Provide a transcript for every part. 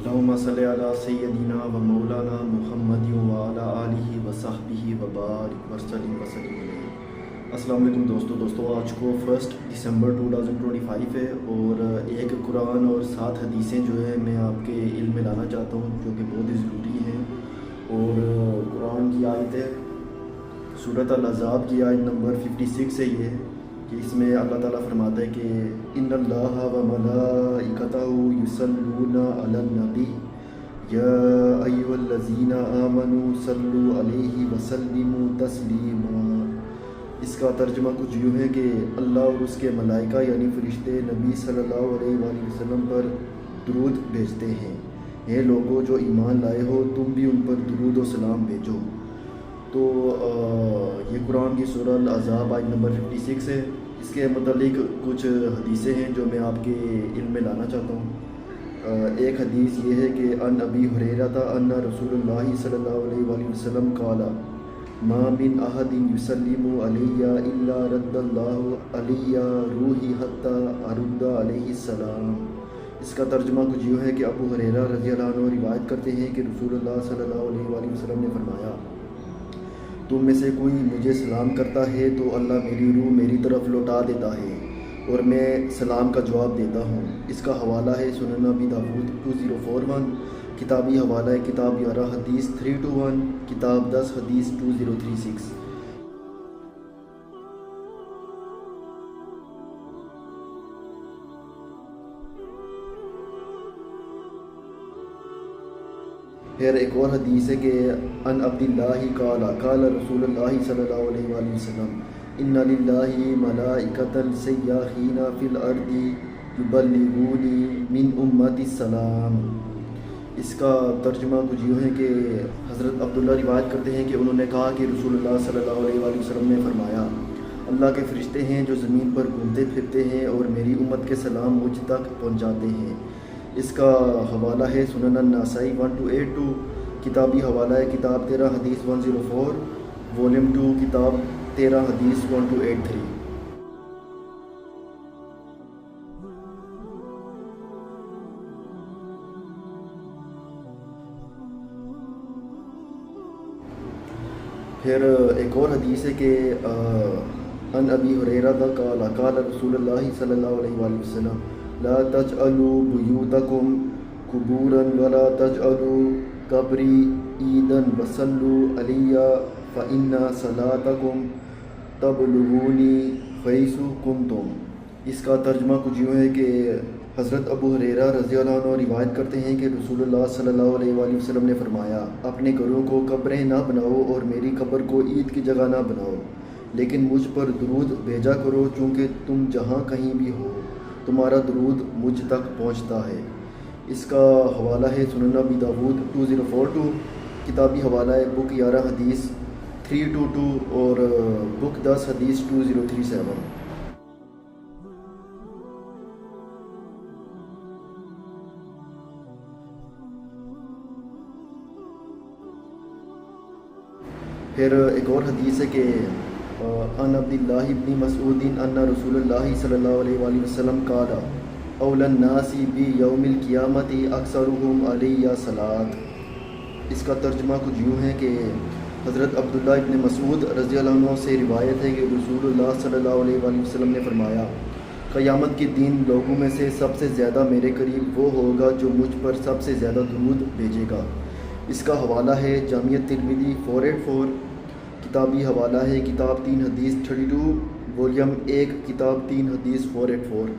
اللهم صل علی سیدنا و مولانا محمد و علی آلہ و صحبہ و بارک وسلم علیہ۔ السلام علیکم دوستو آج کو 1 دسمبر 2025 ہے اور ایک قرآن اور 7 حدیثیں جو ہے میں آپ کے علم میں لانا چاہتا ہوں جو کہ بہت ہی ضروری ہیں۔ اور قرآن کی آیت ہے سورۃ الاحزاب کی آیت نمبر 56 ہے یہ کہ اس میں اللہ تعالیٰ فرماتا ہے کہ ان اللہ و ملائکتہ یصلون علی النبی یا ایھا الذین آمنوا صلوا علیہ وسلموا تسلیما۔ اس کا ترجمہ کچھ یوں ہے کہ اللہ اور اس کے ملائکہ یعنی فرشتے نبی صلی اللہ علیہ وآلہ وسلم پر درود بھیجتے ہیں۔ اے لوگوں جو ایمان لائے ہو تم بھی ان پر درود و سلام بھیجو۔ تو یہ قرآن کی سورہ الاحزاب آیت نمبر 56 ہے۔ اس کے متعلق کچھ حدیثیں ہیں جو میں آپ کے علم میں لانا چاہتا ہوں۔ ایک حدیث یہ ہے کہ ان ابی ہریرہ ان رسول اللہ صلی اللہ علیہ وآلہ وسلم قال ما من احد یسلم علی الا رد اللہ علی روحی حتی ارد علیہ السلام۔ اس کا ترجمہ کچھ یوں ہے کہ ابو ہریرہ رضی اللہ عنہ روایت کرتے ہیں کہ رسول اللہ صلی اللہ علیہ وآلہ وسلم نے فرمایا تم میں سے کوئی مجھے سلام کرتا ہے تو اللہ میری روح میری طرف لوٹا دیتا ہے اور میں سلام کا جواب دیتا ہوں۔ اس کا حوالہ ہے سنن ابی داؤد 2041، کتابی حوالہ ہے کتاب 11 حدیث 321، کتاب 10 حدیث 2036۔ پھر ایک اور حدیث ہے کہ ان عبداللہ قال قال رسول اللہ صلی اللہ علیہ وآلہ وسلم ان للہ ملائکۃ سیاحین فی الارض یبلغونی من امتی السلام۔ اس کا ترجمہ کچھ یوں ہے کہ حضرت عبداللہ روایت کرتے ہیں کہ انہوں نے کہا کہ رسول اللہ صلی اللہ علیہ وآلہ وسلم نے فرمایا اللہ کے فرشتے ہیں جو زمین پر گھومتے پھرتے ہیں اور میری امت کے سلام مجھ تک پہنچاتے ہیں۔ اس کا حوالہ ہے سنن النسائی 1282، کتابی حوالہ ہے کتاب 13 حدیث 104، والیوم 2 کتاب 13 حدیث 1283۔ پھر ایک اور حدیث ہے کہ ان ابی ہریرہ قال قال رسول اللہ صلی اللہ علیہ وآلہ وسلم لا تجعلوا بیوتکم قبورا ولا تجعلوا قبری عیدا وصلوا علی فإن صلاتکم تبلغونی حیث کنتم۔ اس کا ترجمہ کچھ یوں ہے کہ حضرت ابو ہریرہ رضی اللہ عنہ روایت کرتے ہیں کہ رسول اللہ صلی اللہ علیہ وآلہ وسلم نے فرمایا اپنے گھروں کو قبریں نہ بناؤ اور میری قبر کو عید کی جگہ نہ بناؤ، لیکن مجھ پر درود بھیجا کرو چونکہ تم جہاں کہیں بھی ہو تمہارا درود مجھ تک پہنچتا ہے۔ اس کا حوالہ ہے سنن ابی داؤد 2042، کتابی حوالہ ہے بک 11 حدیث 322 اور بک 10 حدیث 2037۔ پھر ایک اور حدیث ہے کہ ان عبداللہ ابن مسعود ان رسول اللہ صلی اللہ علیہ وآلہ وسلم قال اول الناس بیوم القیامت اکثرهم علی صلاۃ۔ اس کا ترجمہ کچھ یوں ہے کہ حضرت عبداللہ ابن مسعود رضی اللہ عنہ سے روایت ہے کہ رسول اللہ صلی اللہ علیہ وآلہ وسلم نے فرمایا قیامت کے دن لوگوں میں سے سب سے زیادہ میرے قریب وہ ہوگا جو مجھ پر سب سے زیادہ درود بھیجے گا۔ اس کا حوالہ ہے جامعہ ترمذی 484، کتابی حوالہ ہے کتاب 3 حدیث 32، والیوم 1 کتاب 3 حدیث 484۔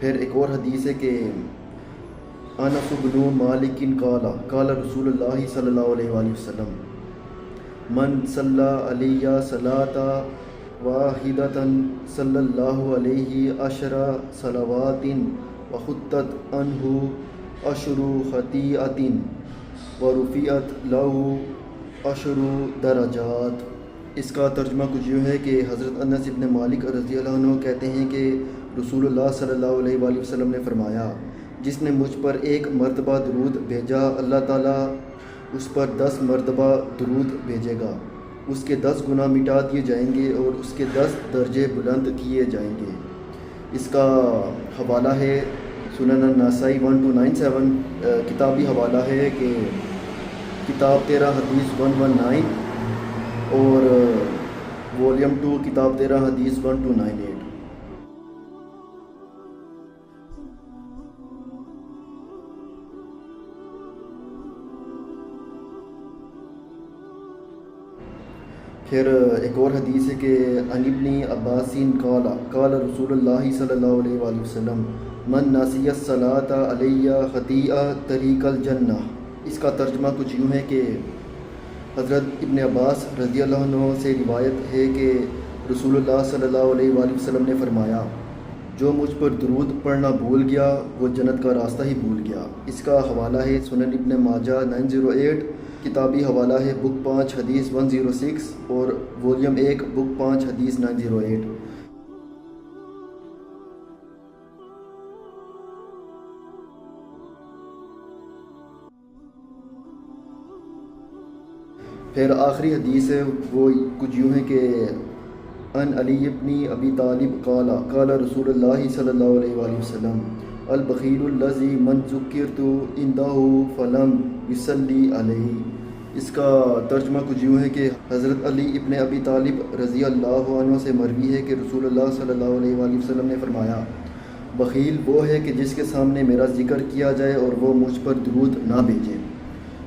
پھر ایک اور حدیث ہے کہ انس بن مالک قال قال رسول اللہ صلی اللہ علیہ وآلہ وسلم من صلی علی صلاۃ واحدۃ صلی اللہ علیہ عشر صلوات وخطت عنہ عشر خطیئۃ ورفعت لہ عشر درجات۔ اس کا ترجمہ کچھ یوں ہے کہ حضرت انس بن مالک رضی اللہ عنہ کہتے ہیں کہ رسول اللہ صلی اللہ علیہ وآلہ وسلم نے فرمایا جس نے مجھ پر 1 مرتبہ درود بھیجا اللہ تعالیٰ اس پر 10 مرتبہ درود بھیجے گا۔ اس کے 10 گناہ مٹا دیے جائیں گے اور اس کے 10 درجے بلند کیے جائیں گے۔ اس کا حوالہ ہے سنن النسائی 1297، کتابی حوالہ ہے کہ کتاب 13 حدیث 119 اور والیوم 2 کتاب 13 حدیث 1298۔ پھر ایک اور حدیث ہے کہ عن ابن عباس قال رسول اللہ صلی اللہ علیہ وآلہ وسلم من ناسی الصلاۃ علی خطیئہ طریق الجنہ۔ اس کا ترجمہ کچھ یوں ہے کہ حضرت ابن عباس رضی اللہ عنہ سے روایت ہے کہ رسول اللہ صلی اللہ علیہ وآلہ وسلم نے فرمایا، جو مجھ پر درود پڑھنا بھول گیا وہ جنت کا راستہ ہی بھول گیا۔ اس کا حوالہ ہے سنن ابن ماجہ 908، کتابی حوالہ ہے بک 5 حدیث 106 اور والیوم 1 بک 5 حدیث 908۔ پھر آخری حدیث ہے وہ کچھ یوں ہے کہ ان علی ابن ابی طالب قال رسول اللہ صلی اللہ علیہ وآلہ وسلم البخیل الذی من ذکرت عنده فلم یصلی علیہ۔ اس کا ترجمہ کچھ یوں ہے کہ حضرت علی ابن ابی طالب رضی اللہ عنہ سے مروی ہے کہ رسول اللہ صلی اللہ علیہ وآلہ وسلم نے فرمایا، بخیل وہ ہے کہ جس کے سامنے میرا ذکر کیا جائے اور وہ مجھ پر درود نہ بھیجے۔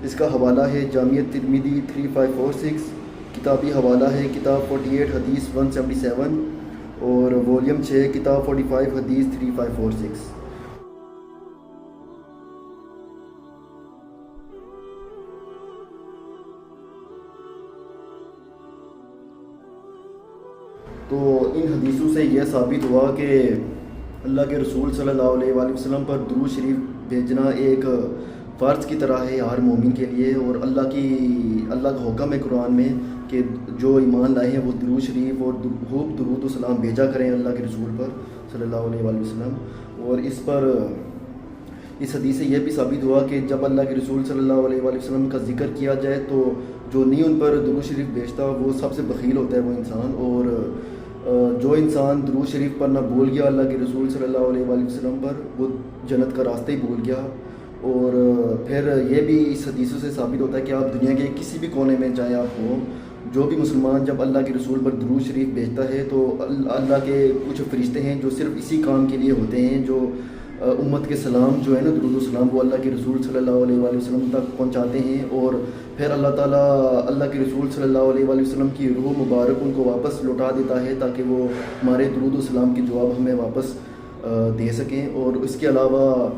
اس کا حوالہ ہے جامع ترمذی 3546، کتابی حوالہ ہے کتاب 48 حدیث 177 اور والیوم 6 کتاب 45 حدیث 3546۔ تو ان حدیثوں سے یہ ثابت ہوا کہ اللہ کے رسول صلی اللہ علیہ وآلہ وسلم پر درود شریف بھیجنا ایک فرض کی طرح ہے ہر مومن کے لیے، اور اللہ کا حکم ہے قرآن میں کہ جو ایمان لائے ہیں وہ درود شریف اور خوب درود و سلام بھیجا کریں اللہ کے رسول پر صلی اللہ علیہ وآلہ وسلم۔ اور اس حدیث سے یہ بھی ثابت ہوا کہ جب اللہ کے رسول صلی اللہ علیہ وآلہ وسلم کا ذکر کیا جائے تو جو نہیں ان پر درود شریف بھیجتا وہ سب سے بخیل ہوتا ہے وہ انسان، اور جو انسان درود شریف پڑھنا بھول گیا اللہ کے رسول صلی اللہ علیہ وآلہ وسلم پر وہ جنت کا راستہ ہی بھول گیا۔ اور پھر یہ بھی اس حدیثوں سے ثابت ہوتا ہے کہ آپ دنیا کے کسی بھی کونے میں چاہے آپ ہوں، جو بھی مسلمان جب اللہ کے رسول پر درود شریف بھیجتا ہے تو اللہ کے کچھ فرشتے ہیں جو صرف اسی کام کے لیے ہوتے ہیں، جو امت کے سلام جو ہے نا درود و سلام وہ اللہ کے رسول صلی اللہ علیہ وآلہ وسلم تک پہنچاتے ہیں، اور پھر اللہ تعالیٰ اللہ کے رسول صلی اللہ علیہ وآلہ وسلم کی روح مبارک ان کو واپس لوٹا دیتا ہے تاکہ وہ ہمارے درود و سلام کے جواب ہمیں واپس دے سکیں۔ اور اس کے علاوہ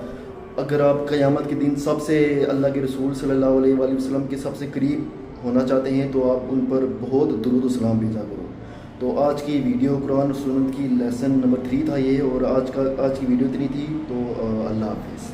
اگر آپ قیامت کے دن سب سے اللہ کے رسول صلی اللہ علیہ وآلہ وسلم کے سب سے قریب ہونا چاہتے ہیں تو آپ ان پر بہت درود و سلام بھیجا کرو۔ تو آج کی ویڈیو قرآن و سنت کی لیسن نمبر 3 تھا یہ، اور آج کی ویڈیو اتنی تھی، تو اللہ حافظ۔